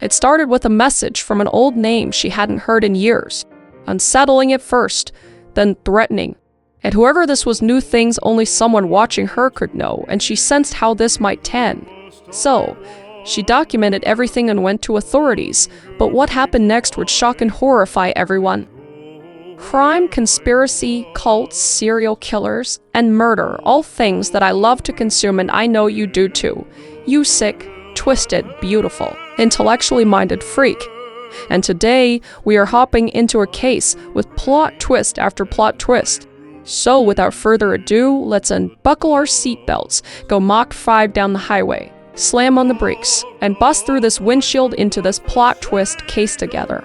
It started with a message from an old name she hadn't heard in years, unsettling at first, then threatening. And whoever this was knew things only someone watching her could know, and she sensed how this might end. So, she documented everything and went to authorities, but what happened next would shock and horrify everyone. Crime, conspiracy, cults, serial killers, and murder, all things that I love to consume, and I know you do too. You sick, twisted, beautiful, intellectually minded freak. And today, we are hopping into a case with plot twist after plot twist. So without further ado, let's unbuckle our seatbelts, go Mach 5 down the highway, slam on the brakes, and bust through this windshield into this plot twist case together.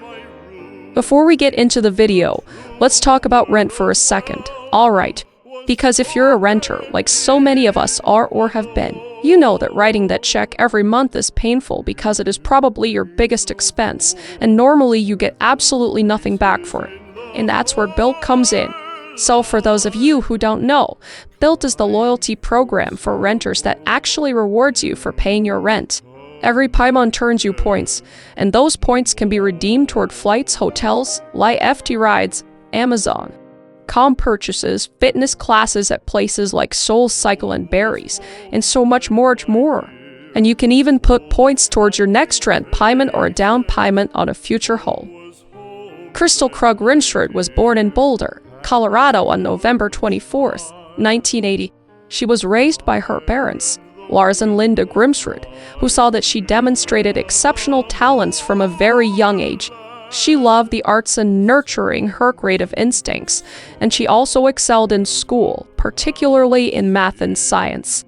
Before we get into the video, let's talk about rent for a second. Alright, because if you're a renter, like so many of us are or have been, you know that writing that check every month is painful because it is probably your biggest expense, and normally you get absolutely nothing back for it. And that's where Bilt comes in. So for those of you who don't know, Bilt is the loyalty program for renters that actually rewards you for paying your rent. Every Paimon turns you points, and those points can be redeemed toward flights, hotels, light FT rides, Amazon, com purchases, fitness classes at places like Soul Cycle and Berries, and so much more. And you can even put points towards your next rent payment or a down payment on a future home. Crystal Krug Grimsrud was born in Boulder, Colorado on November 24th, 1980. She was raised by her parents, Lars and Linda Grimsrud, who saw that she demonstrated exceptional talents from a very young age. She loved the arts and nurturing her creative instincts, and she also excelled in school, particularly in math and science.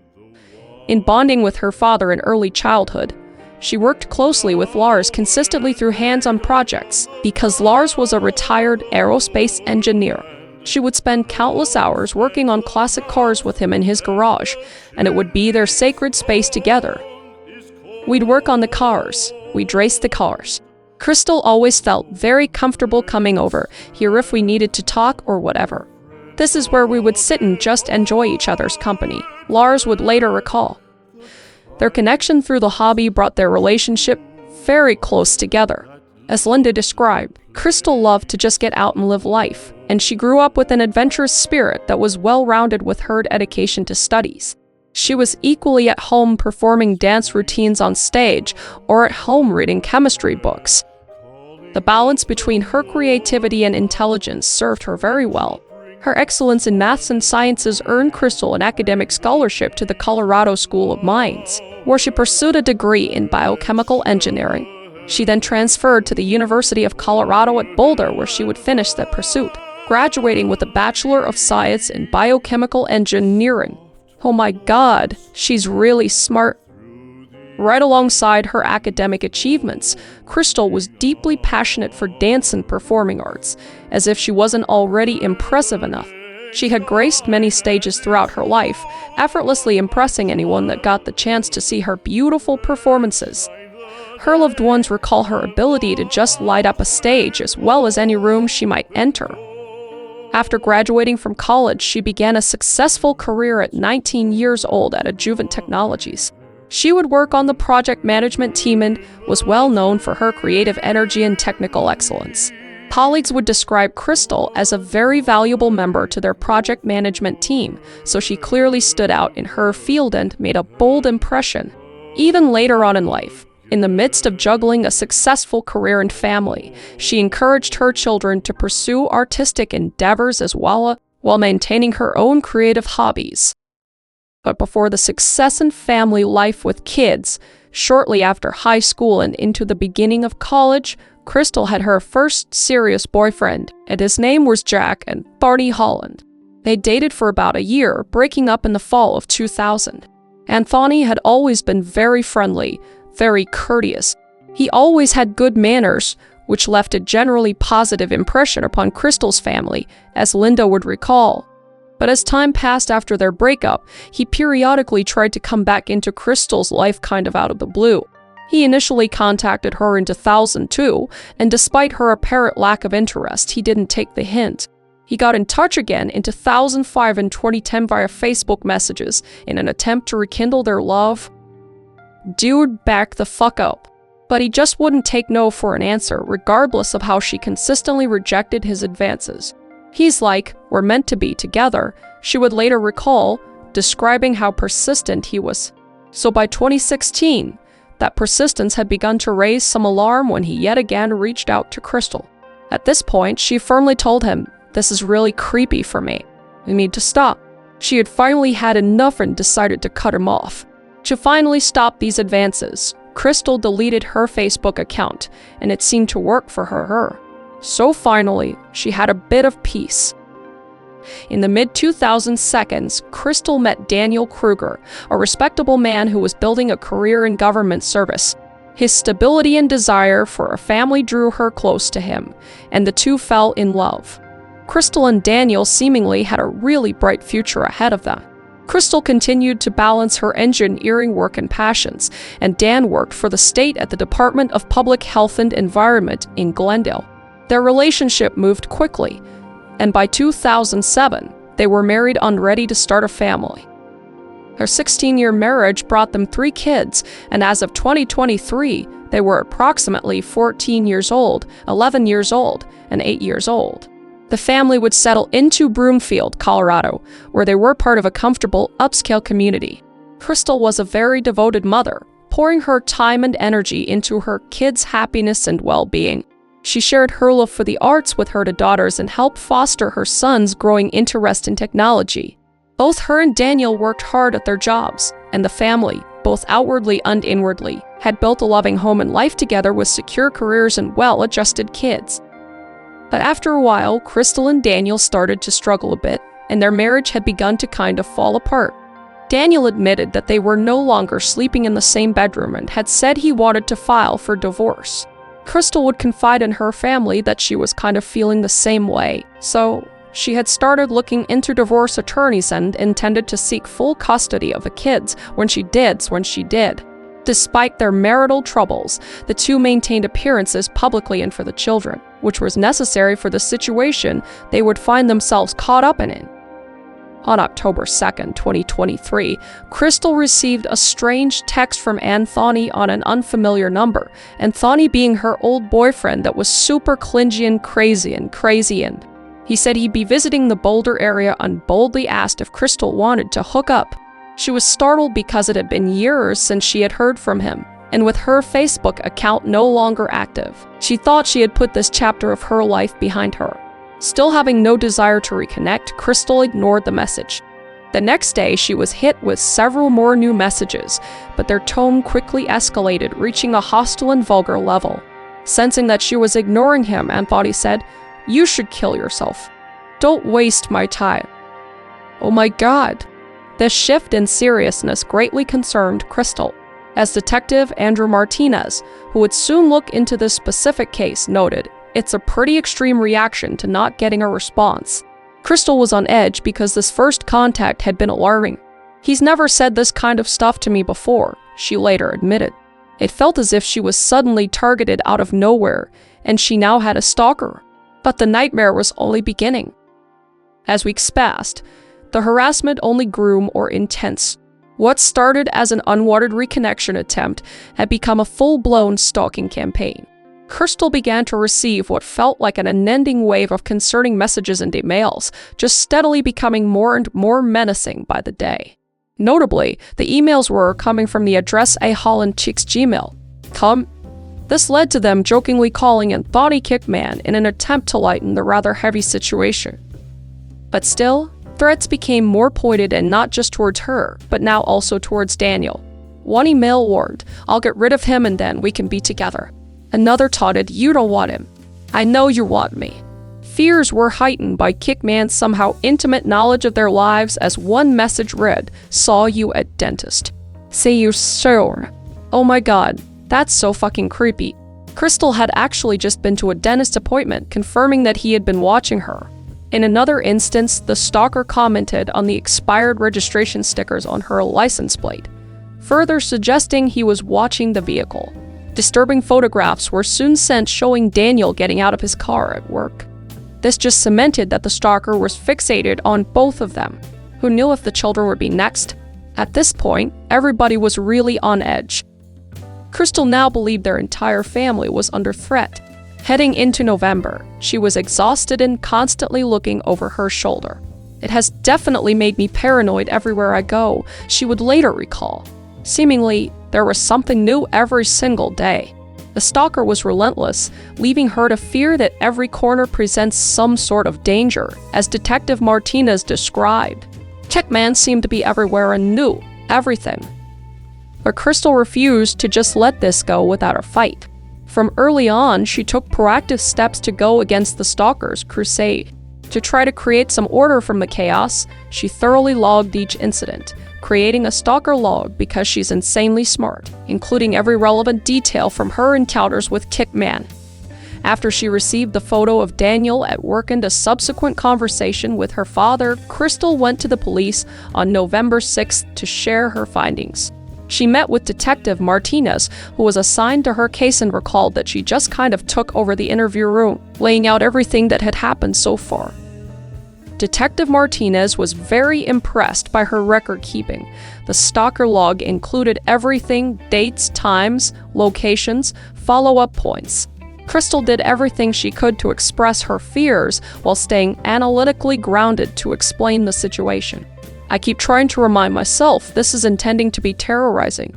In bonding with her father in early childhood, she worked closely with Lars consistently through hands-on projects because Lars was a retired aerospace engineer. She would spend countless hours working on classic cars with him in his garage, and it would be their sacred space together. We'd work on the cars, we'd race the cars. Crystal always felt very comfortable coming over here if we needed to talk or whatever. This is where we would sit and just enjoy each other's company, Lars would later recall. Their connection through the hobby brought their relationship very close together. As Linda described, Crystal loved to just get out and live life, and she grew up with an adventurous spirit that was well-rounded with her dedication to studies. She was equally at home performing dance routines on stage or at home reading chemistry books. The balance between her creativity and intelligence served her very well. Her excellence in maths and sciences earned Crystal an academic scholarship to the Colorado School of Mines, where she pursued a degree in biochemical engineering. She then transferred to the University of Colorado at Boulder, where she would finish that pursuit, graduating with a Bachelor of Science in Biochemical Engineering. Oh my God, she's really smart. Right alongside her academic achievements, Crystal was deeply passionate for dance and performing arts, as if she wasn't already impressive enough. She had graced many stages throughout her life, effortlessly impressing anyone that got the chance to see her beautiful performances. Her loved ones recall her ability to just light up a stage as well as any room she might enter. After graduating from college, she began a successful career at 19 years old at Adjuvant Technologies. She would work on the project management team and was well known for her creative energy and technical excellence. Colleagues would describe Crystal as a very valuable member to their project management team, so she clearly stood out in her field and made a bold impression. Even later on in life, in the midst of juggling a successful career and family, she encouraged her children to pursue artistic endeavors as well while maintaining her own creative hobbies. But before the success in family life with kids, shortly after high school and into the beginning of college, Crystal had her first serious boyfriend, and his name was Jack and Barney Holland. They dated for about a year, breaking up in the fall of 2000. Anthony had always been very friendly, very courteous. He always had good manners, which left a generally positive impression upon Crystal's family, as Linda would recall. But as time passed after their breakup, he periodically tried to come back into Crystal's life kind of out of the blue. He initially contacted her in 2002, and despite her apparent lack of interest, he didn't take the hint. He got in touch again in 2005 and 2010 via Facebook messages in an attempt to rekindle their love. Dude, back the fuck up. But he just wouldn't take no for an answer, regardless of how she consistently rejected his advances. He's like, "We're meant to be together," she would later recall, describing how persistent he was. So by 2016, that persistence had begun to raise some alarm when he yet again reached out to Crystal. At this point, she firmly told him, "This is really creepy for me. We need to stop." She had finally had enough and decided to cut him off. To finally stop these advances, Crystal deleted her Facebook account, and it seemed to work for her. So finally, she had a bit of peace. In the mid-2000s, Crystal met Daniel Kruger, a respectable man who was building a career in government service. His stability and desire for a family drew her close to him, and the two fell in love. Crystal and Daniel seemingly had a really bright future ahead of them. Crystal continued to balance her engineering work and passions, and Dan worked for the state at the Department of Public Health and Environment in Glendale. Their relationship moved quickly, and by 2007, they were married and ready to start a family. Their 16-year marriage brought them 3 kids, and as of 2023, they were approximately 14 years old, 11 years old, and 8 years old. The family would settle into Broomfield, Colorado, where they were part of a comfortable, upscale community. Crystal was a very devoted mother, pouring her time and energy into her kids' happiness and well-being. She shared her love for the arts with her daughters and helped foster her son's growing interest in technology. Both her and Daniel worked hard at their jobs, and the family, both outwardly and inwardly, had built a loving home and life together with secure careers and well-adjusted kids. But after a while, Crystal and Daniel started to struggle a bit, and their marriage had begun to kind of fall apart. Daniel admitted that they were no longer sleeping in the same bedroom and had said he wanted to file for divorce. Crystal would confide in her family that she was kind of feeling the same way, so she had started looking into divorce attorneys and intended to seek full custody of the kids when she did. Despite their marital troubles, the two maintained appearances publicly and for the children, which was necessary for the situation they would find themselves caught up in. On October 2nd, 2023, Crystal received a strange text from Anthony on an unfamiliar number, Anthony being her old boyfriend that was super clingy and crazy. He said he'd be visiting the Boulder area and boldly asked if Crystal wanted to hook up. She was startled because it had been years since she had heard from him, and with her Facebook account no longer active, she thought she had put this chapter of her life behind her. Still having no desire to reconnect, Crystal ignored the message. The next day, she was hit with several more new messages, but their tone quickly escalated, reaching a hostile and vulgar level. Sensing that she was ignoring him, Anthony said, "You should kill yourself. Don't waste my time." Oh my God. This shift in seriousness greatly concerned Crystal. As Detective Andrew Martinez, who would soon look into this specific case, noted, "It's a pretty extreme reaction to not getting a response." Crystal was on edge because this first contact had been alarming. "He's never said this kind of stuff to me before," she later admitted. It felt as if she was suddenly targeted out of nowhere, and she now had a stalker. But the nightmare was only beginning. As weeks passed, the harassment only grew more intense. What started as an unwanted reconnection attempt had become a full-blown stalking campaign. Crystal began to receive what felt like an unending wave of concerning messages and emails, just steadily becoming more and more menacing by the day. Notably, the emails were coming from the address @HollandChick's Gmail. This led to them jokingly calling Anthony Kickman in an attempt to lighten the rather heavy situation. But still, threats became more pointed and not just towards her, but now also towards Daniel. One email warned, "I'll get rid of him and then we can be together." Another taunted, "You don't want him. I know you want me." Fears were heightened by Kickman's somehow intimate knowledge of their lives as one message read, "Saw you at dentist. See you soon." Oh my God, that's so fucking creepy. Crystal had actually just been to a dentist appointment, confirming that he had been watching her. In another instance, the stalker commented on the expired registration stickers on her license plate, further suggesting he was watching the vehicle. Disturbing photographs were soon sent showing Daniel getting out of his car at work. This just cemented that the stalker was fixated on both of them. Who knew if the children would be next? At this point, everybody was really on edge. Crystal now believed their entire family was under threat. Heading into November, she was exhausted and constantly looking over her shoulder. "It has definitely made me paranoid everywhere I go," she would later recall. Seemingly, there was something new every single day. The stalker was relentless, leaving her to fear that every corner presents some sort of danger, as Detective Martinez described. Checkman seemed to be everywhere and knew everything. But Crystal refused to just let this go without a fight. From early on, she took proactive steps to go against the stalker's crusade. To try to create some order from the chaos, she thoroughly logged each incident, creating a stalker log because she's insanely smart, including every relevant detail from her encounters with Kickman. After she received the photo of Daniel at work and a subsequent conversation with her father, Crystal went to the police on November 6th to share her findings. She met with Detective Martinez, who was assigned to her case, and recalled that she just kind of took over the interview room, laying out everything that had happened so far. Detective Martinez was very impressed by her record keeping. The stalker log included everything: dates, times, locations, follow-up points. Crystal did everything she could to express her fears while staying analytically grounded to explain the situation. "I keep trying to remind myself this is intending to be terrorizing.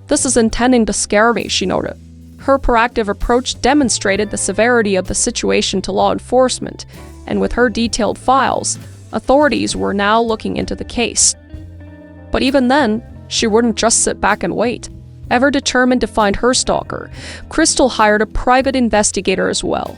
This is intending to scare me," she noted. Her proactive approach demonstrated the severity of the situation to law enforcement, and with her detailed files, authorities were now looking into the case. But even then, she wouldn't just sit back and wait. Ever determined to find her stalker, Crystal hired a private investigator as well,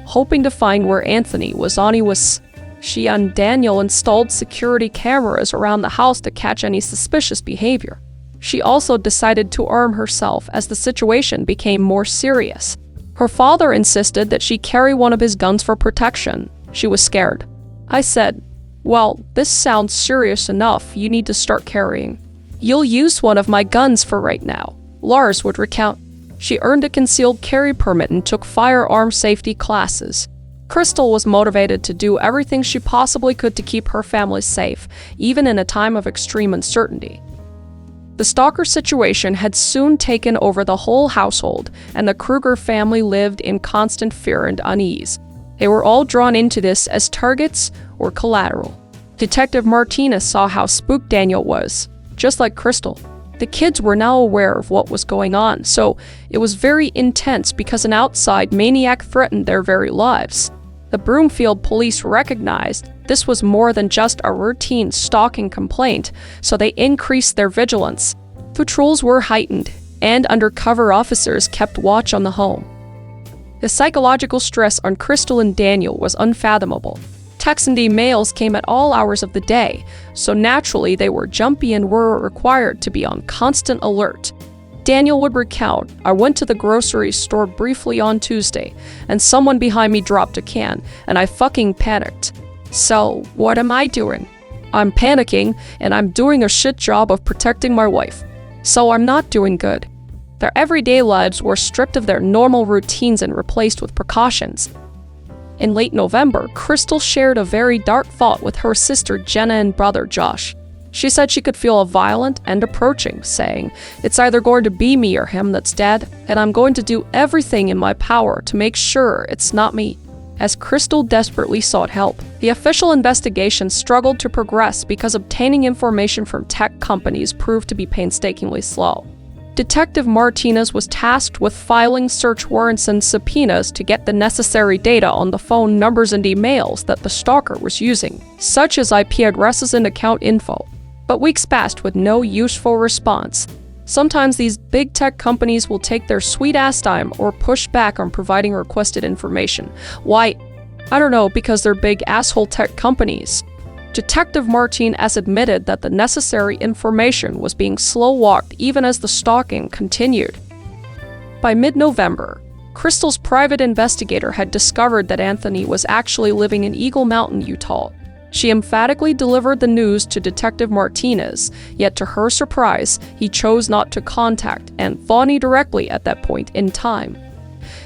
hoping to find where Anthony Wazzani was. She and Daniel installed security cameras around the house to catch any suspicious behavior. She also decided to arm herself as the situation became more serious. Her father insisted that she carry one of his guns for protection. She was scared. I said, "Well, this sounds serious enough, you need to start carrying." "You'll use one of my guns for right now," Lars would recount. She earned a concealed carry permit and took firearm safety classes. Crystal was motivated to do everything she possibly could to keep her family safe, even in a time of extreme uncertainty. The stalker situation had soon taken over the whole household, and the Kruger family lived in constant fear and unease. They were all drawn into this as targets or collateral. Detective Martinez saw how spooked Daniel was, just like Crystal. The kids were now aware of what was going on, so it was very intense because an outside maniac threatened their very lives. The Broomfield police recognized this was more than just a routine stalking complaint, so they increased their vigilance. Patrols were heightened, and undercover officers kept watch on the home. The psychological stress on Crystal and Daniel was unfathomable. Texts and emails came at all hours of the day, so naturally they were jumpy and were required to be on constant alert. Daniel would recount, "I went to the grocery store briefly on Tuesday, and someone behind me dropped a can, and I fucking panicked. So, what am I doing? I'm panicking, and I'm doing a shit job of protecting my wife. So I'm not doing good." Their everyday lives were stripped of their normal routines and replaced with precautions. In late November, Crystal shared a very dark thought with her sister Jenna and brother Josh. She said she could feel a violent and approaching, saying, "It's either going to be me or him that's dead, and I'm going to do everything in my power to make sure it's not me." As Crystal desperately sought help, the official investigation struggled to progress because obtaining information from tech companies proved to be painstakingly slow. Detective Martinez was tasked with filing search warrants and subpoenas to get the necessary data on the phone numbers and emails that the stalker was using, such as IP addresses and account info. But weeks passed with no useful response. Sometimes these big tech companies will take their sweet-ass time or push back on providing requested information. Why? I don't know, because they're big asshole tech companies. Detective Martinez admitted that the necessary information was being slow-walked even as the stalking continued. By mid-November, Crystal's private investigator had discovered that Anthony was actually living in Eagle Mountain, Utah. She emphatically delivered the news to Detective Martinez, yet to her surprise, he chose not to contact Anthony directly at that point in time.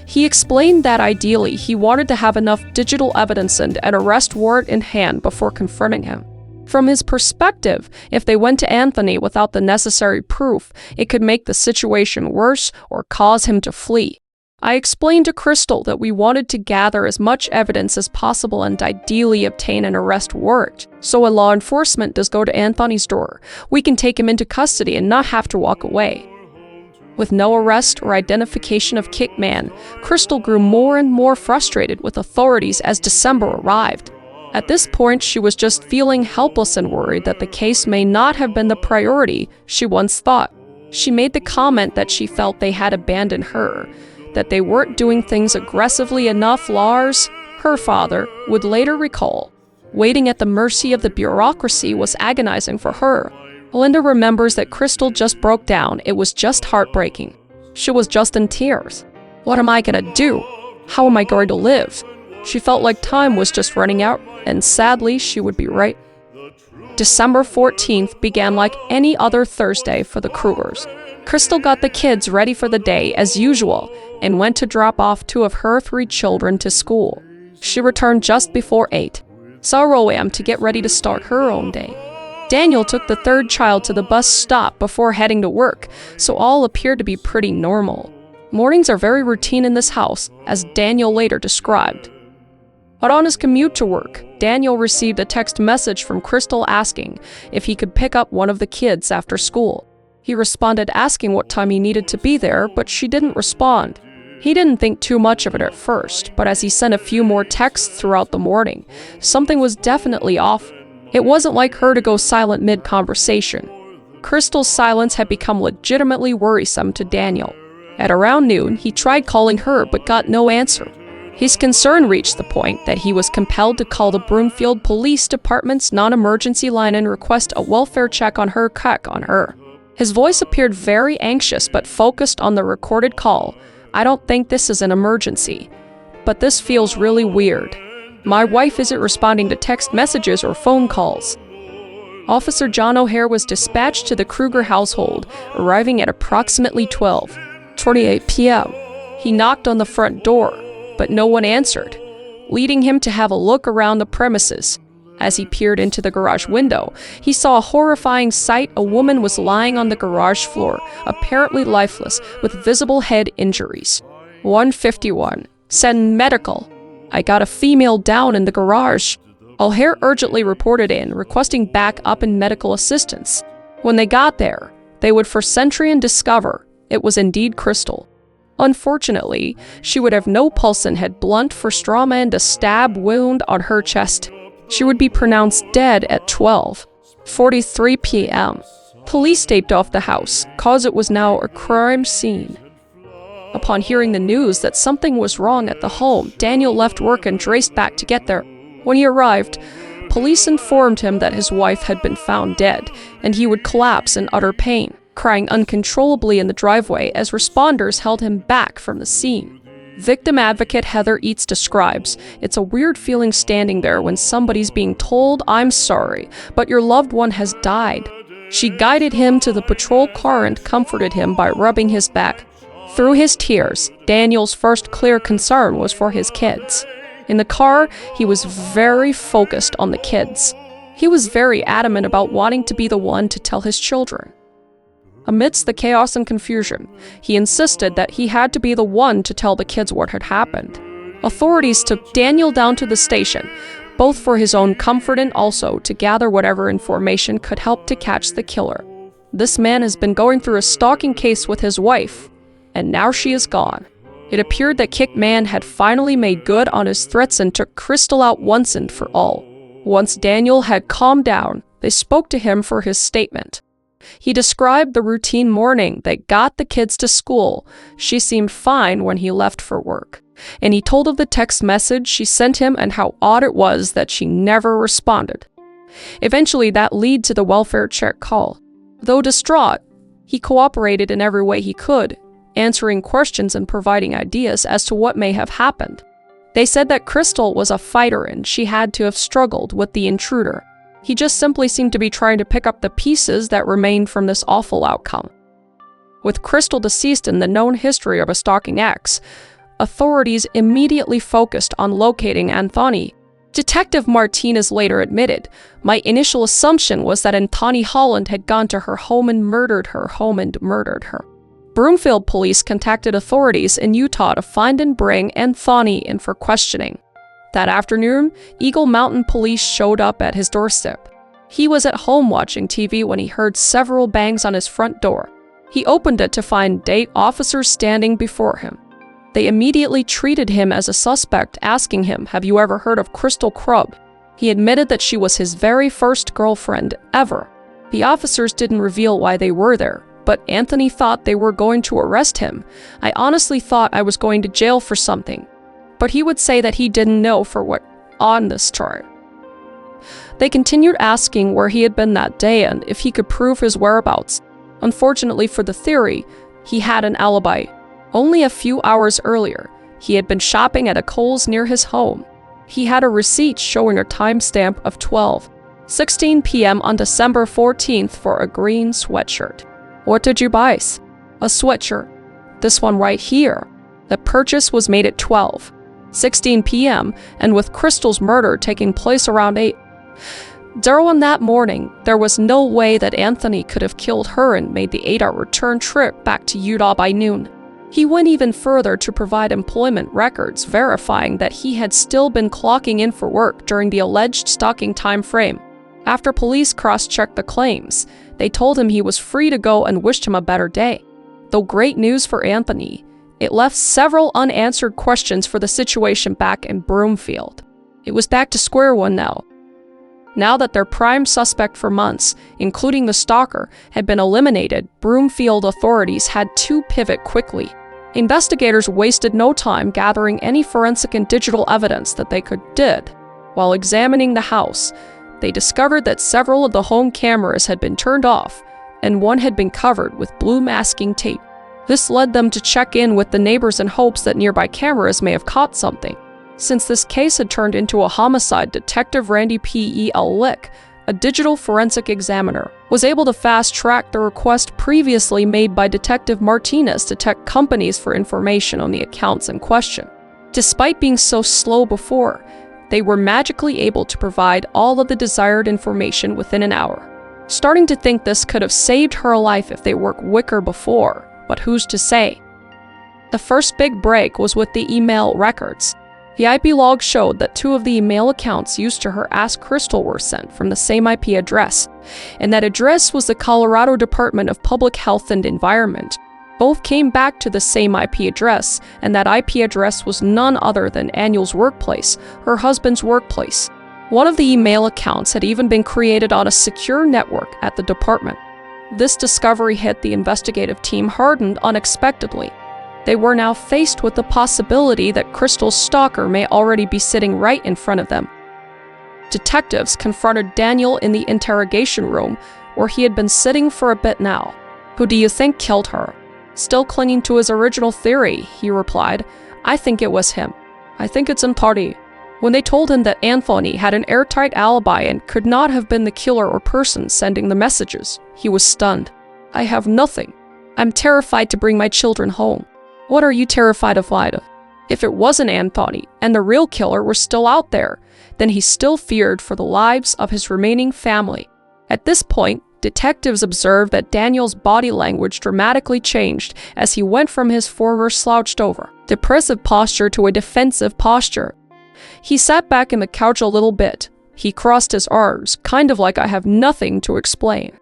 He explained that ideally he wanted to have enough digital evidence and an arrest warrant in hand before confronting him. From his perspective, if they went to Anthony without the necessary proof, it could make the situation worse or cause him to flee. I explained to Crystal that we wanted to gather as much evidence as possible and ideally obtain an arrest warrant. So when law enforcement does go to Anthony's door, we can take him into custody and not have to walk away. With no arrest or identification of Kickman, Crystal grew more and more frustrated with authorities as December arrived. At this point, she was just feeling helpless and worried that the case may not have been the priority she once thought. She made the comment that she felt they had abandoned her, that they weren't doing things aggressively enough. Lars, her father, would later recall, waiting at the mercy of the bureaucracy was agonizing for her. Linda remembers that Crystal just broke down. It was just heartbreaking. She was just in tears. What am I gonna do? How am I going to live? She felt like time was just running out, and sadly, she would be right. December 14th began like any other Thursday for the Krugers. Crystal got the kids ready for the day as usual and went to drop off 2 of her 3 children to school. She returned just before 8, saw Roam to get ready to start her own day. Daniel took the 3rd child to the bus stop before heading to work, so all appeared to be pretty normal. Mornings are very routine in this house, as Daniel later described. But on his commute to work, Daniel received a text message from Crystal asking if he could pick up one of the kids after school. He responded asking what time he needed to be there, but she didn't respond. He didn't think too much of it at first, but as he sent a few more texts throughout the morning, something was definitely off. It wasn't like her to go silent mid-conversation. Crystal's silence had become legitimately worrisome to Daniel. At around noon, he tried calling her but got no answer. His concern reached the point that he was compelled to call the Broomfield Police Department's non-emergency line and request a welfare check on her. His voice appeared very anxious but focused on the recorded call. I don't think this is an emergency, but this feels really weird. My wife isn't responding to text messages or phone calls. Officer John O'Hare was dispatched to the Kruger household, arriving at approximately 12:28 p.m. He knocked on the front door, but no one answered, leading him to have a look around the premises. As he peered into the garage window, he saw a horrifying sight. A woman was lying on the garage floor, apparently lifeless, with visible head injuries. 1:51. Send medical. I got a female down in the garage. O'Hare urgently reported in, requesting backup and medical assistance. When they got there, they would for Centurion discover it was indeed Crystal. Unfortunately, she would have no pulse and had blunt force trauma and a stab wound on her chest. She would be pronounced dead at 12:43 p.m. Police taped off the house, cause it was now a crime scene. Upon hearing the news that something was wrong at the home, Daniel left work and raced back to get there. When he arrived, police informed him that his wife had been found dead, and he would collapse in utter pain, crying uncontrollably in the driveway as responders held him back from the scene. Victim advocate Heather Eates describes, "It's a weird feeling standing there when somebody's being told, 'I'm sorry, but your loved one has died.'" She guided him to the patrol car and comforted him by rubbing his back. Through his tears, Daniel's first clear concern was for his kids. In the car, he was very focused on the kids. He was very adamant about wanting to be the one to tell his children. Amidst the chaos and confusion, he insisted that he had to be the one to tell the kids what had happened. Authorities took Daniel down to the station, both for his own comfort and also to gather whatever information could help to catch the killer. This man has been going through a stalking case with his wife, and now she is gone. It appeared that Kickman had finally made good on his threats and took Crystal out once and for all. Once Daniel had calmed down, they spoke to him for his statement. He described the routine morning that got the kids to school. She seemed fine when he left for work, and he told of the text message she sent him and how odd it was that she never responded. Eventually, that led to the welfare check call. Though distraught, he cooperated in every way he could, answering questions and providing ideas as to what may have happened. They said that Crystal was a fighter and she had to have struggled with the intruder. He just simply seemed to be trying to pick up the pieces that remained from this awful outcome. With Crystal deceased and the known history of a stalking ex, authorities immediately focused on locating Anthony. Detective Martinez later admitted, "My initial assumption was that Anthony Holland had gone to her home and murdered her. Broomfield police contacted authorities in Utah to find and bring Anthony in for questioning. That afternoon, Eagle Mountain police showed up at his doorstep. He was at home watching TV when he heard several bangs on his front door. He opened it to find 8 officers standing before him. They immediately treated him as a suspect, asking him, 'Have you ever heard of Crystal Crubb?' He admitted that she was his very first girlfriend ever. The officers didn't reveal why they were there, but Anthony thought they were going to arrest him. 'I honestly thought I was going to jail for something.' But he would say that he didn't know for what on this charge. They continued asking where he had been that day and if he could prove his whereabouts. Unfortunately for the theory, he had an alibi. Only a few hours earlier, he had been shopping at a Kohl's near his home. He had a receipt showing a timestamp of 12:16 p.m. on December 14th for a green sweatshirt. 'What did you buy?' "A sweatshirt. This one right here." The purchase was made at 12:16 p.m. and with Crystal's murder taking place around 8:00 on that morning, there was no way that Anthony could have killed her and made the 8-hour return trip back to Utah by noon. He went even further to provide employment records verifying that he had still been clocking in for work during the alleged stalking time frame. After police cross-checked the claims, they told him he was free to go and wished him a better day. Though great news for Anthony, it left several unanswered questions for the situation back in Broomfield. It was back to square one now. Now that their prime suspect for months, including the stalker, had been eliminated, Broomfield authorities had to pivot quickly. Investigators wasted no time gathering any forensic and digital evidence that they did. While examining the house, they discovered that several of the home cameras had been turned off, and one had been covered with blue masking tape. This led them to check in with the neighbors in hopes that nearby cameras may have caught something. Since this case had turned into a homicide, Detective Randy P.E.L. Lick, a digital forensic examiner, was able to fast-track the request previously made by Detective Martinez to tech companies for information on the accounts in question. Despite being so slow before, they were magically able to provide all of the desired information within an hour. Starting to think this could have saved her life if they worked quicker before, but who's to say? The first big break was with the email records. The IP log showed that 2 of the email accounts used to her Ask Crystal were sent from the same IP address, and that address was the Colorado Department of Public Health and Environment. Both came back to the same IP address, and that IP address was none other than Annual's workplace, her husband's workplace. One of the email accounts had even been created on a secure network at the department. This discovery hit the investigative team hard and unexpectedly. They were now faced with the possibility that Crystal's stalker may already be sitting right in front of them. Detectives confronted Daniel in the interrogation room, where he had been sitting for a bit now. "Who do you think killed her?" Still clinging to his original theory, he replied, "I think it was him. I think it's Anthony." When they told him that Anthony had an airtight alibi and could not have been the killer or person sending the messages, he was stunned. "I have nothing. I'm terrified to bring my children home." "What are you terrified of, Vida?" If it wasn't Anthony, and the real killer were still out there, then he still feared for the lives of his remaining family. At this point, detectives observed that Daniel's body language dramatically changed as he went from his former slouched-over, depressive posture to a defensive posture. He sat back in the couch a little bit. He crossed his arms, kind of like I have nothing to explain.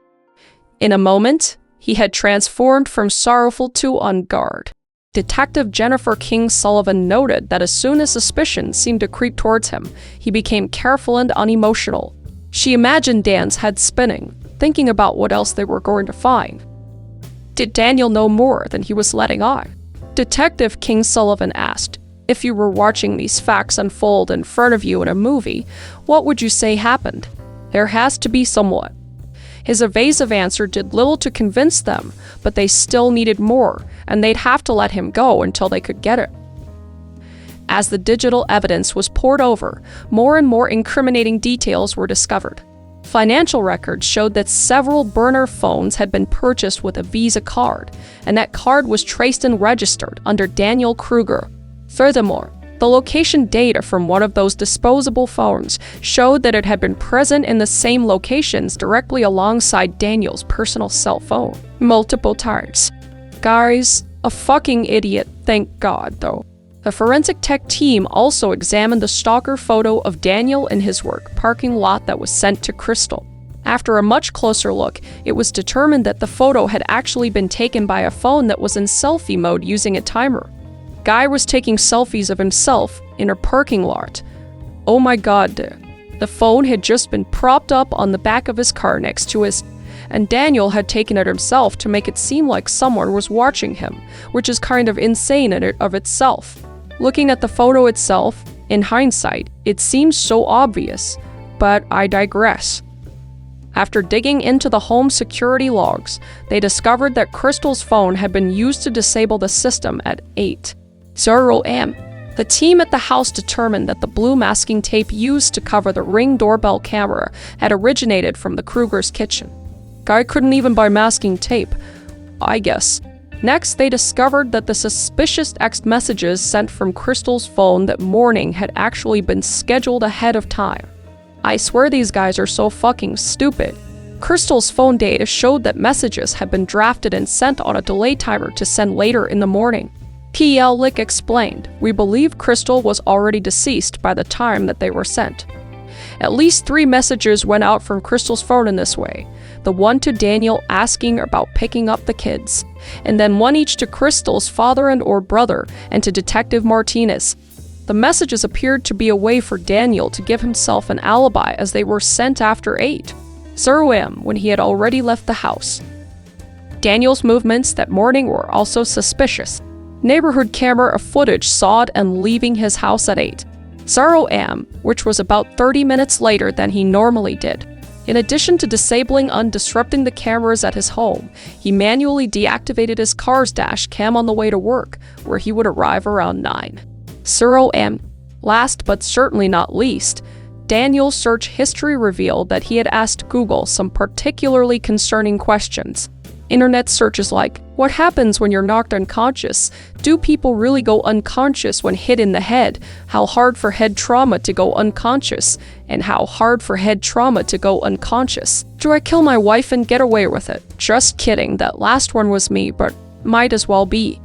In a moment, he had transformed from sorrowful to on guard. Detective Jennifer King Sullivan noted that as soon as suspicion seemed to creep towards him, he became careful and unemotional. She imagined Dan's head spinning, thinking about what else they were going to find. Did Daniel know more than he was letting on? Detective King Sullivan asked, "If you were watching these facts unfold in front of you in a movie, what would you say happened?" "There has to be somewhat." His evasive answer did little to convince them, but they still needed more, and they'd have to let him go until they could get it. As the digital evidence was poured over, more and more incriminating details were discovered. Financial records showed that several burner phones had been purchased with a Visa card, and that card was traced and registered under Daniel Kruger. Furthermore, The location data from one of those disposable phones showed that it had been present in the same locations directly alongside Daniel's personal cell phone, multiple times. Guys, a fucking idiot, thank God, though. The forensic tech team also examined the stalker photo of Daniel in his work parking lot that was sent to Crystal. After a much closer look, it was determined that the photo had actually been taken by a phone that was in selfie mode using a timer. Guy was taking selfies of himself in a parking lot. Oh my god, the phone had just been propped up on the back of his car next to his, and Daniel had taken it himself to make it seem like someone was watching him, which is kind of insane in it of itself. Looking at the photo itself, in hindsight, it seems so obvious, but I digress. After digging into the home security logs, they discovered that Crystal's phone had been used to disable the system at 8:00 a.m. The team at the house determined that the blue masking tape used to cover the Ring doorbell camera had originated from the Kruger's kitchen. Guy couldn't even buy masking tape, I guess. Next, they discovered that the suspicious text messages sent from Crystal's phone that morning had actually been scheduled ahead of time. I swear these guys are so fucking stupid. Crystal's phone data showed that messages had been drafted and sent on a delay timer to send later in the morning. P.L. Lick explained, "We believe Crystal was already deceased by the time that they were sent." At least 3 messages went out from Crystal's phone in this way. The one to Daniel asking about picking up the kids, and then one each to Crystal's father and or brother and to Detective Martinez. The messages appeared to be a way for Daniel to give himself an alibi as they were sent after 8:00 a.m. when he had already left the house. Daniel's movements that morning were also suspicious. Neighborhood camera footage saw it and leaving his house at 8:00 a.m., which was about 30 minutes later than he normally did. In addition to disabling and disrupting the cameras at his home, he manually deactivated his car's dash cam on the way to work, where he would arrive around 9:00 a.m. Last but certainly not least, Daniel's search history revealed that he had asked Google some particularly concerning questions. Internet searches like, "What happens when you're knocked unconscious? Do people really go unconscious when hit in the head? How hard for head trauma to go unconscious? And how hard for head trauma to go unconscious? Do I kill my wife and get away with it?" Just kidding, that last one was me, but might as well be.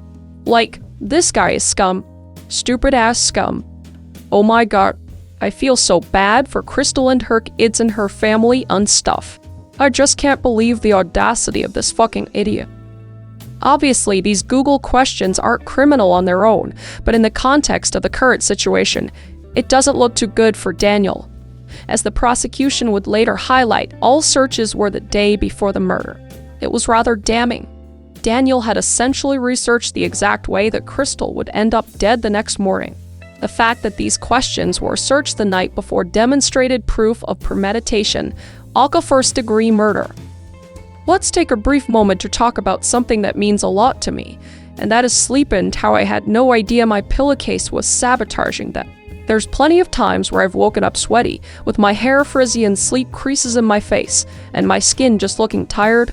Like, this guy is scum. Stupid ass scum. Oh my god, I feel so bad for Crystal and her kids and her family and stuff. I just can't believe the audacity of this fucking idiot. Obviously, these Google questions aren't criminal on their own, but in the context of the current situation, it doesn't look too good for Daniel. As the prosecution would later highlight, all searches were the day before the murder. It was rather damning. Daniel had essentially researched the exact way that Crystal would end up dead the next morning. The fact that these questions were searched the night before demonstrated proof of premeditation, aka first-degree murder. Let's take a brief moment to talk about something that means a lot to me, and that is sleep and how I had no idea my pillowcase was sabotaging that. There's plenty of times where I've woken up sweaty, with my hair frizzy and sleep creases in my face, and my skin just looking tired.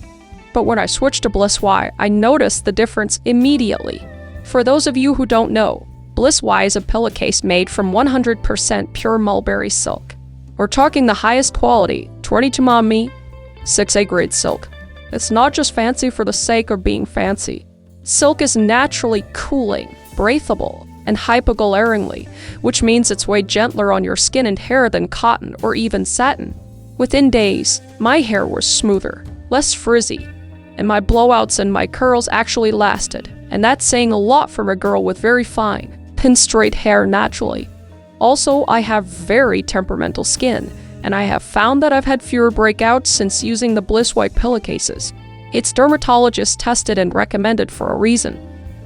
But when I switched to Bliss Y, I noticed the difference immediately. For those of you who don't know, Bliss Y is a pillowcase made from 100% pure mulberry silk. We're talking the highest quality, 22 mm, 6A grade silk. It's not just fancy for the sake of being fancy. Silk is naturally cooling, breathable, and hypogalaringly, which means it's way gentler on your skin and hair than cotton or even satin. Within days, my hair was smoother, less frizzy, and my blowouts and my curls actually lasted, and that's saying a lot from a girl with very fine, pin-straight hair naturally. Also, I have very temperamental skin, and I have found that I've had fewer breakouts since using the Bliss White pillowcases. It's dermatologist tested and recommended for a reason.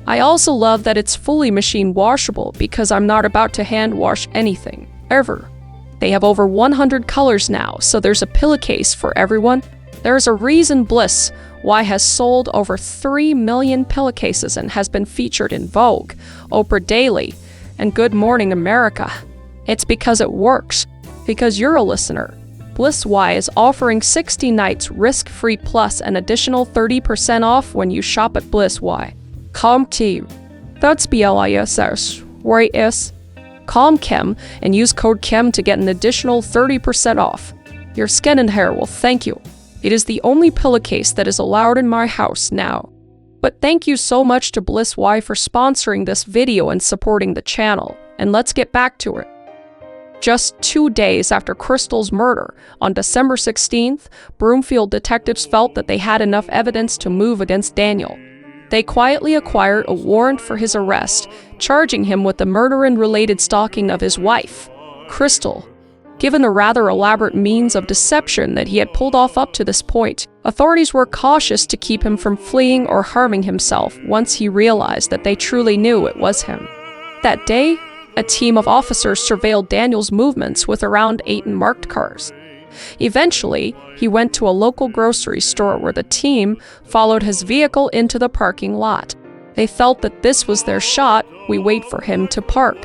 I also love that it's fully machine washable because I'm not about to hand wash anything, ever. They have over 100 colors now, so there's a pillowcase for everyone. There's a reason Bliss Y has sold over 3 million pillowcases and has been featured in Vogue, Oprah Daily, and Good Morning America. It's because it works. Because you're a listener. Bliss Y is offering 60 nights risk-free plus an additional 30% off when you shop at Bliss Y. Come to you. That's BLISS, Y-S. KallMeKris and use code KIM to get an additional 30% off. Your skin and hair will thank you. It is the only pillowcase that is allowed in my house now. But thank you so much to Bliss Y for sponsoring this video and supporting the channel. And let's get back to it. Just 2 days after Crystal's murder, on December 16th, Broomfield detectives felt that they had enough evidence to move against Daniel. They quietly acquired a warrant for his arrest, charging him with the murder and related stalking of his wife, Crystal. Given the rather elaborate means of deception that he had pulled off up to this point, authorities were cautious to keep him from fleeing or harming himself once he realized that they truly knew it was him. That day, a team of officers surveilled Daniel's movements with around 8 marked cars. Eventually, he went to a local grocery store where the team followed his vehicle into the parking lot. They felt that this was their shot. We wait for him to park.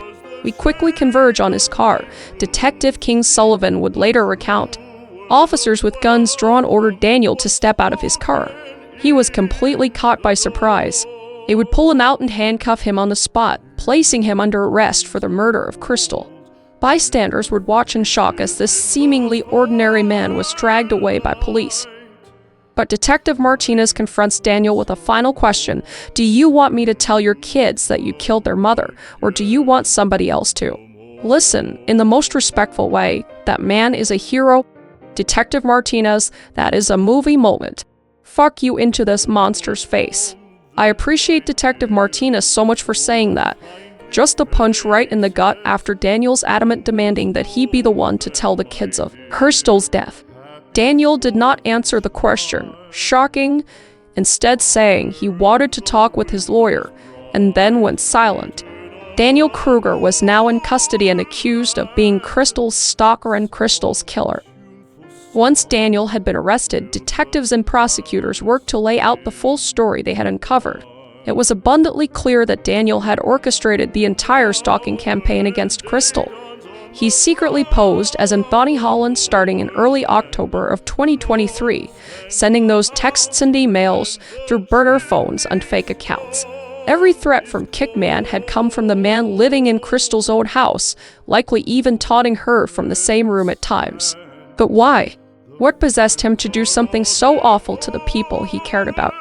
We quickly converge on his car, Detective King Sullivan would later recount. Officers with guns drawn ordered Daniel to step out of his car. He was completely caught by surprise. They would pull him out and handcuff him on the spot, placing him under arrest for the murder of Crystal. Bystanders would watch in shock as this seemingly ordinary man was dragged away by police. But Detective Martinez confronts Daniel with a final question. Do you want me to tell your kids that you killed their mother, or do you want somebody else to? Listen, in the most respectful way, that man is a hero. Detective Martinez, that is a movie moment. Fuck you into this monster's face. I appreciate Detective Martinez so much for saying that. Just a punch right in the gut after Daniel's adamant demanding that he be the one to tell the kids of Crystal's death. Daniel did not answer the question, shocking, instead saying he wanted to talk with his lawyer, and then went silent. Daniel Kruger was now in custody and accused of being Crystal's stalker and Crystal's killer. Once Daniel had been arrested, detectives and prosecutors worked to lay out the full story they had uncovered. It was abundantly clear that Daniel had orchestrated the entire stalking campaign against Crystal. He secretly posed as Anthony Holland starting in early October of 2023, sending those texts and emails through burner phones and fake accounts. Every threat from Kickman had come from the man living in Crystal's own house, likely even taunting her from the same room at times. But why? What possessed him to do something so awful to the people he cared about?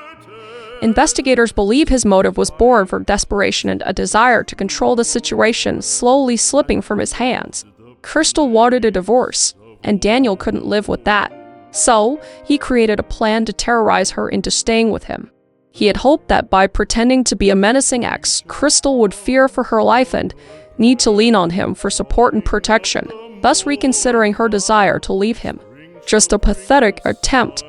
Investigators believe his motive was born from desperation and a desire to control the situation slowly slipping from his hands. Crystal wanted a divorce, and Daniel couldn't live with that. So, he created a plan to terrorize her into staying with him. He had hoped that by pretending to be a menacing ex, Crystal would fear for her life and need to lean on him for support and protection, thus reconsidering her desire to leave him. Just a pathetic attempt.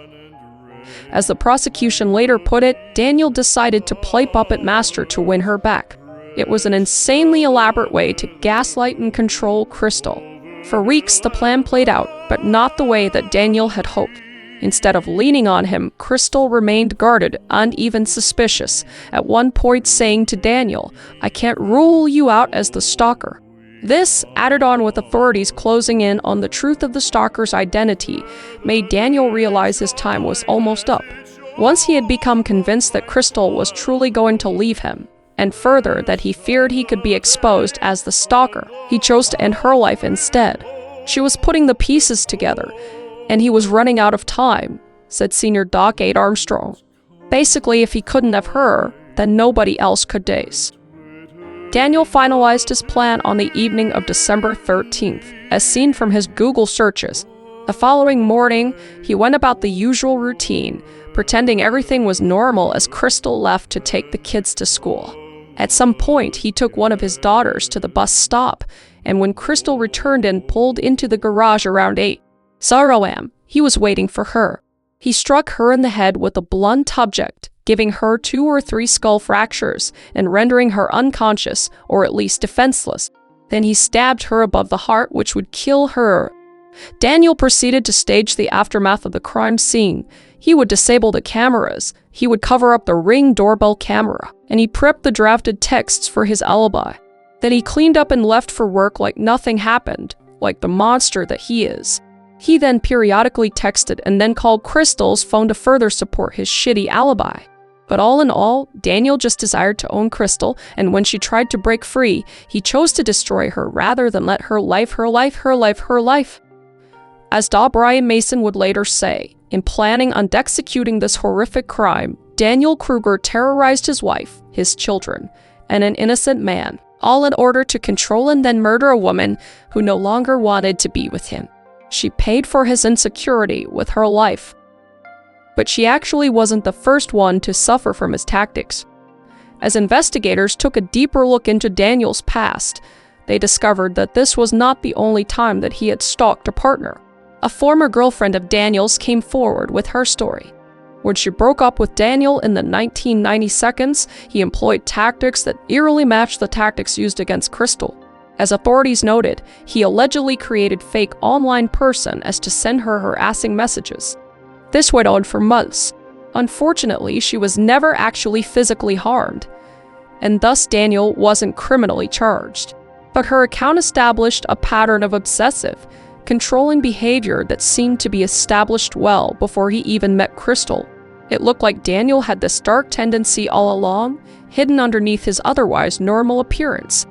As the prosecution later put it, Daniel decided to play puppet master to win her back. It was an insanely elaborate way to gaslight and control Crystal. For weeks, the plan played out, but not the way that Daniel had hoped. Instead of leaning on him, Crystal remained guarded and even suspicious, at one point saying to Daniel, "I can't rule you out as the stalker." This, added on with authorities closing in on the truth of the stalker's identity, made Daniel realize his time was almost up. Once he had become convinced that Crystal was truly going to leave him, and further that he feared he could be exposed as the stalker, he chose to end her life instead. She was putting the pieces together, and he was running out of time, said Senior Doc 8 Armstrong. Basically, if he couldn't have her, then nobody else could daze. Daniel finalized his plan on the evening of December 13th, as seen from his Google searches. The following morning, he went about the usual routine, pretending everything was normal as Crystal left to take the kids to school. At some point, he took one of his daughters to the bus stop, and when Crystal returned and pulled into the garage around 8, Sarawam, he was waiting for her. He struck her in the head with a blunt object, giving her 2 or 3 skull fractures and rendering her unconscious, or at least defenseless. Then he stabbed her above the heart, which would kill her. Daniel proceeded to stage the aftermath of the crime scene. He would disable the cameras, he would cover up the Ring doorbell camera, and he prepped the drafted texts for his alibi. Then he cleaned up and left for work like nothing happened, like the monster that he is. He then periodically texted and then called Crystal's phone to further support his shitty alibi. But all in all, Daniel just desired to own Crystal, and when she tried to break free, he chose to destroy her rather than let her life. As Brian Mason would later say, in planning on executing this horrific crime, Daniel Kruger terrorized his wife, his children, and an innocent man, all in order to control and then murder a woman who no longer wanted to be with him. She paid for his insecurity with her life. But she actually wasn't the first one to suffer from his tactics. As investigators took a deeper look into Daniel's past, they discovered that this was not the only time that he had stalked a partner. A former girlfriend of Daniel's came forward with her story. When she broke up with Daniel in the 1990s, he employed tactics that eerily matched the tactics used against Crystal. As authorities noted, he allegedly created fake online person as to send her harassing messages. This went on for months. Unfortunately, she was never actually physically harmed, and thus Daniel wasn't criminally charged. But her account established a pattern of obsessive, controlling behavior that seemed to be established well before he even met Crystal. It looked like Daniel had this dark tendency all along, hidden underneath his otherwise normal appearance.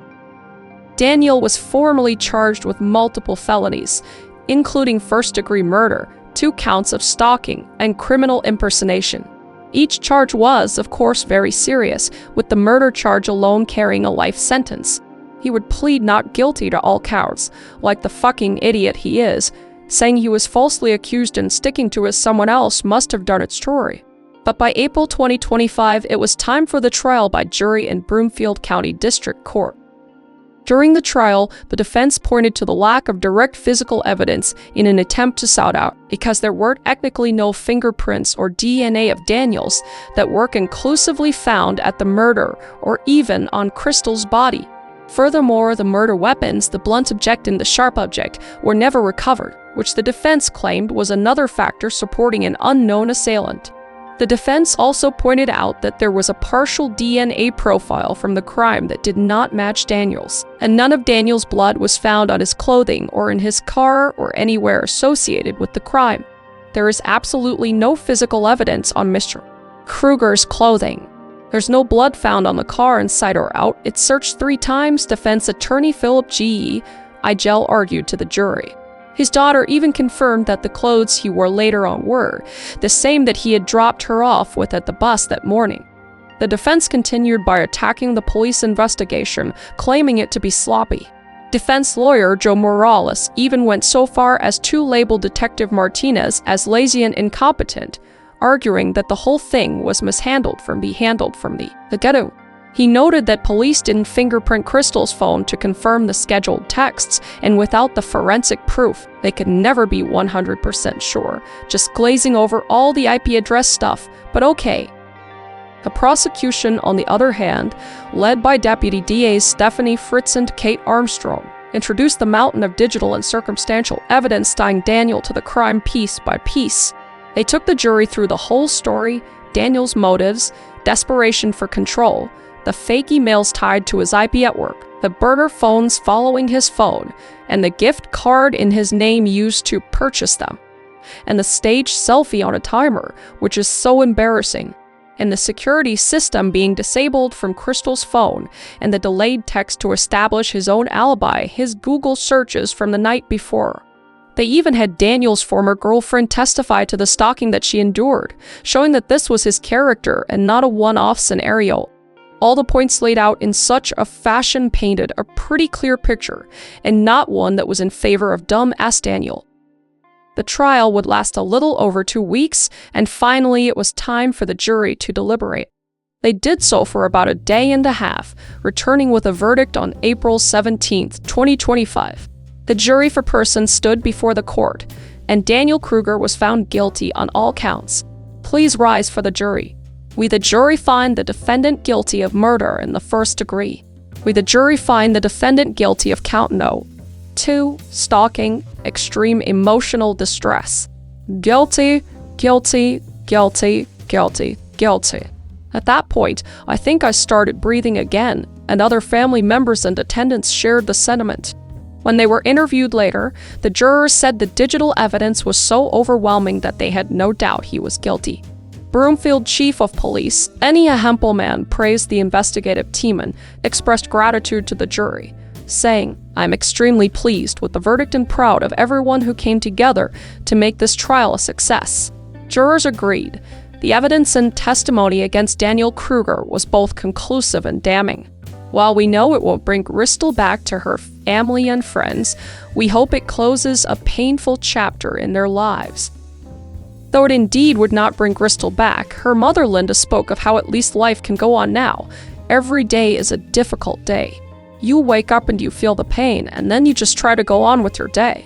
Daniel was formally charged with multiple felonies, including first-degree murder, 2 counts of stalking, and criminal impersonation. Each charge was, of course, very serious, with the murder charge alone carrying a life sentence. He would plead not guilty to all counts, like the fucking idiot he is, saying he was falsely accused and sticking to as someone else must have done its story. But by April 2025, it was time for the trial by jury in Broomfield County District Court. During the trial, the defense pointed to the lack of direct physical evidence in an attempt to sound out, because there were technically no fingerprints or DNA of Daniel's that were conclusively found at the murder or even on Crystal's body. Furthermore, the murder weapons, the blunt object and the sharp object, were never recovered, which the defense claimed was another factor supporting an unknown assailant. The defense also pointed out that there was a partial DNA profile from the crime that did not match Daniel's, and none of Daniel's blood was found on his clothing or in his car or anywhere associated with the crime. There is absolutely no physical evidence on Mr. Kruger's clothing. There's no blood found on the car inside or out. It's searched 3 times, defense attorney Philip G. Igel argued to the jury. His daughter even confirmed that the clothes he wore later on were the same that he had dropped her off with at the bus that morning. The defense continued by attacking the police investigation, claiming it to be sloppy. Defense lawyer Joe Morales even went so far as to label Detective Martinez as lazy and incompetent, arguing that the whole thing was mishandled from the get-go. He noted that police didn't fingerprint Crystal's phone to confirm the scheduled texts, and without the forensic proof, they could never be 100% sure, just glazing over all the IP address stuff, but okay. The prosecution, on the other hand, led by Deputy DAs Stephanie Fritz and Kate Armstrong, introduced the mountain of digital and circumstantial evidence tying Daniel to the crime piece by piece. They took the jury through the whole story, Daniel's motives, desperation for control, the fake emails tied to his IP at work, the burner phones following his phone, and the gift card in his name used to purchase them, and the staged selfie on a timer, which is so embarrassing, and the security system being disabled from Crystal's phone, and the delayed text to establish his own alibi, his Google searches from the night before. They even had Daniel's former girlfriend testify to the stalking that she endured, showing that this was his character and not a one-off scenario. All the points laid out in such a fashion painted a pretty clear picture, and not one that was in favor of dumb-ass Daniel. The trial would last a little over 2 weeks, and finally it was time for the jury to deliberate. They did so for about a day and a half, returning with a verdict on April 17, 2025. The jury for persons stood before the court, and Daniel Kruger was found guilty on all counts. Please rise for the jury. We the jury find the defendant guilty of murder in the first degree. We the jury find the defendant guilty of count No. 2, stalking, extreme emotional distress. Guilty, guilty, guilty, guilty, guilty. At that point, I think I started breathing again, and other family members and attendants shared the sentiment. When they were interviewed later, the jurors said the digital evidence was so overwhelming that they had no doubt he was guilty. Broomfield Chief of Police, Enya Hempelman, praised the investigative team and expressed gratitude to the jury, saying, "I'm extremely pleased with the verdict and proud of everyone who came together to make this trial a success." Jurors agreed. The evidence and testimony against Daniel Kruger was both conclusive and damning. While we know it will bring Crystal back to her family and friends, we hope it closes a painful chapter in their lives. Though it indeed would not bring Crystal back, her mother Linda spoke of how at least life can go on now. Every day is a difficult day. You wake up and you feel the pain, and then you just try to go on with your day.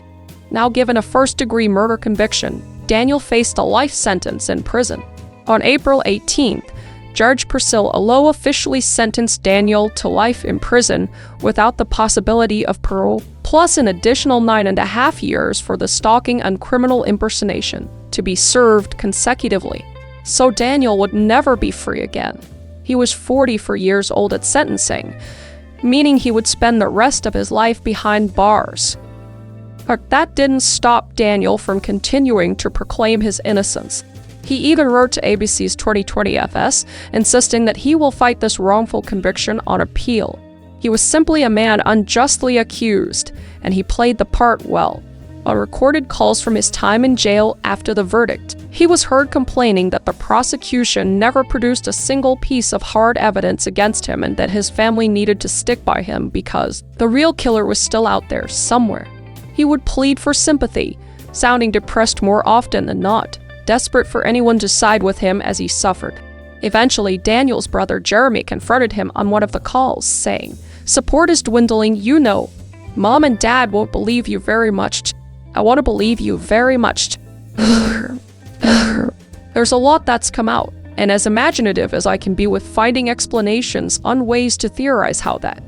Now given a first-degree murder conviction, Daniel faced a life sentence in prison. On April 18th, Judge Priscilla Lowe officially sentenced Daniel to life in prison without the possibility of parole, plus an additional 9.5 years for the stalking and criminal impersonation, to be served consecutively. So Daniel would never be free again. He was 44 years old at sentencing, meaning he would spend the rest of his life behind bars. But that didn't stop Daniel from continuing to proclaim his innocence. He even wrote to ABC's 2020 FS, insisting that he will fight this wrongful conviction on appeal. He was simply a man unjustly accused, and he played the part well. On recorded calls from his time in jail after the verdict, he was heard complaining that the prosecution never produced a single piece of hard evidence against him and that his family needed to stick by him because the real killer was still out there somewhere. He would plead for sympathy, sounding depressed more often than not, desperate for anyone to side with him as he suffered. Eventually, Daniel's brother Jeremy confronted him on one of the calls, saying, "Support is dwindling, you know. Mom and Dad won't believe you very much. I want to believe you very much." There's a lot that's come out, and as imaginative as I can be with finding explanations on ways to theorize how that,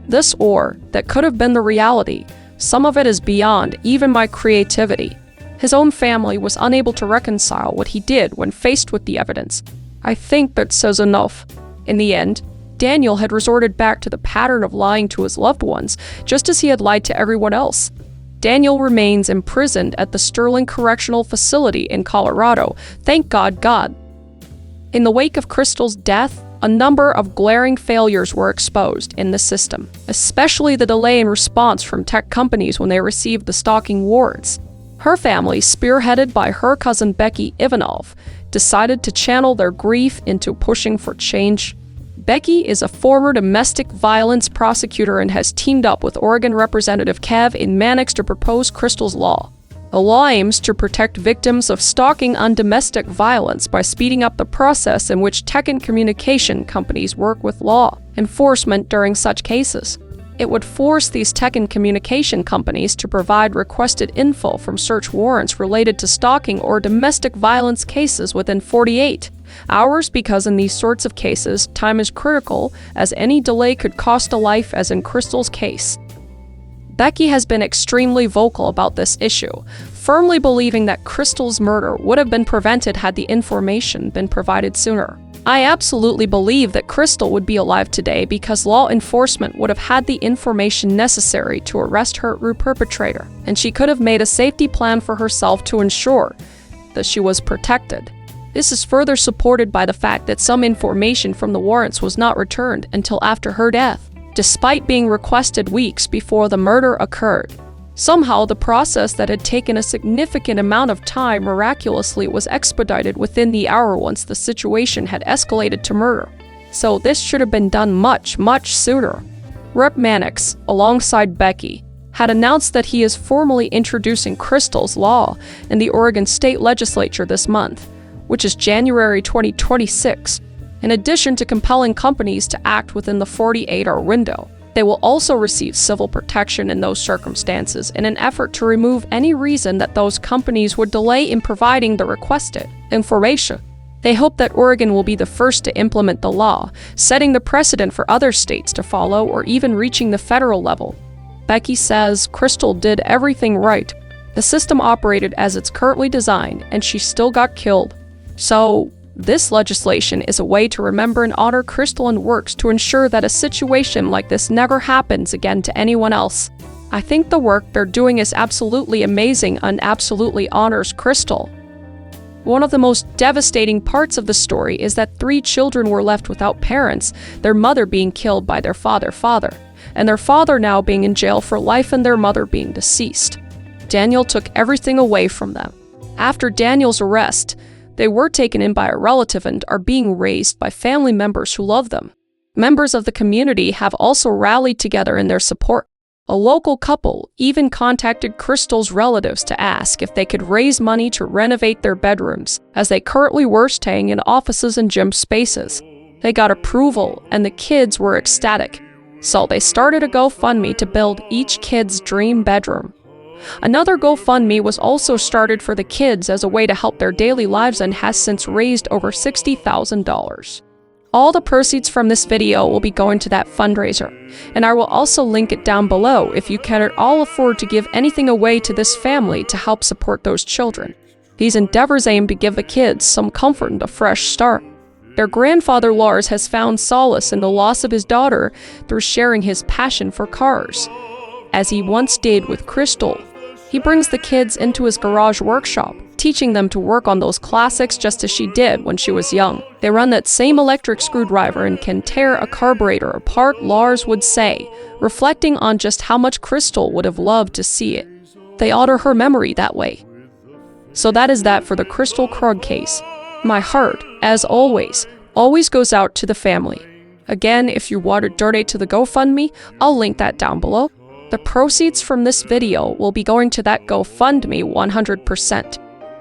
this or that could have been the reality, some of it is beyond even my creativity. His own family was unable to reconcile what he did when faced with the evidence. I think that says enough. In the end, Daniel had resorted back to the pattern of lying to his loved ones, just as he had lied to everyone else. Daniel remains imprisoned at the Sterling Correctional Facility in Colorado. Thank God. In the wake of Crystal's death, a number of glaring failures were exposed in the system, especially the delay in response from tech companies when they received the stalking warrants. Her family, spearheaded by her cousin Becky Ivanov, decided to channel their grief into pushing for change. Becky is a former domestic violence prosecutor and has teamed up with Oregon Representative Kevin Mannix to propose Crystal's Law. The law aims to protect victims of stalking and domestic violence by speeding up the process in which tech and communication companies work with law enforcement during such cases. It would force these tech and communication companies to provide requested info from search warrants related to stalking or domestic violence cases within 48 hours because in these sorts of cases, time is critical as any delay could cost a life, as in Crystal's case. Becky has been extremely vocal about this issue, firmly believing that Crystal's murder would have been prevented had the information been provided sooner. I absolutely believe that Crystal would be alive today because law enforcement would have had the information necessary to arrest her perpetrator, and she could have made a safety plan for herself to ensure that she was protected. This is further supported by the fact that some information from the warrants was not returned until after her death, despite being requested weeks before the murder occurred. Somehow, the process that had taken a significant amount of time miraculously was expedited within the hour once the situation had escalated to murder. So this should have been done much sooner. Rep. Mannix, alongside Becky, had announced that he is formally introducing Crystal's Law in the Oregon State Legislature this month, which is January 2026, in addition to compelling companies to act within the 48-hour window. They will also receive civil protection in those circumstances in an effort to remove any reason that those companies would delay in providing the requested information. They hope that Oregon will be the first to implement the law, setting the precedent for other states to follow or even reaching the federal level. Becky says Crystal did everything right. The system operated as it's currently designed, and she still got killed. So, this legislation is a way to remember and honor Crystal and works to ensure that a situation like this never happens again to anyone else. I think the work they're doing is absolutely amazing and absolutely honors Crystal. One of the most devastating parts of the story is that 3 children were left without parents, their mother being killed by their father, and their father now being in jail for life and their mother being deceased. Daniel took everything away from them. After Daniel's arrest, they were taken in by a relative and are being raised by family members who love them. Members of the community have also rallied together in their support. A local couple even contacted Crystal's relatives to ask if they could raise money to renovate their bedrooms, as they currently were staying in offices and gym spaces. They got approval, and the kids were ecstatic. So they started a GoFundMe to build each kid's dream bedroom. Another GoFundMe was also started for the kids as a way to help their daily lives and has since raised over $60,000. All the proceeds from this video will be going to that fundraiser, and I will also link it down below if you can at all afford to give anything away to this family to help support those children. These endeavors aim to give the kids some comfort and a fresh start. Their grandfather Lars has found solace in the loss of his daughter through sharing his passion for cars. As he once did with Crystal, he brings the kids into his garage workshop, teaching them to work on those classics just as she did when she was young. They run that same electric screwdriver and can tear a carburetor apart, Lars would say, reflecting on just how much Crystal would have loved to see it. They honor her memory that way. So that is that for the Crystal Krug case. My heart, as always goes out to the family. Again, if you want to donate to the GoFundMe, I'll link that down below. The proceeds from this video will be going to that GoFundMe 100%.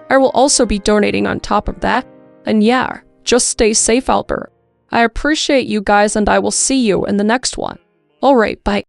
I will also be donating on top of that. And yeah, just stay safe out there. I appreciate you guys and I will see you in the next one. Alright, bye.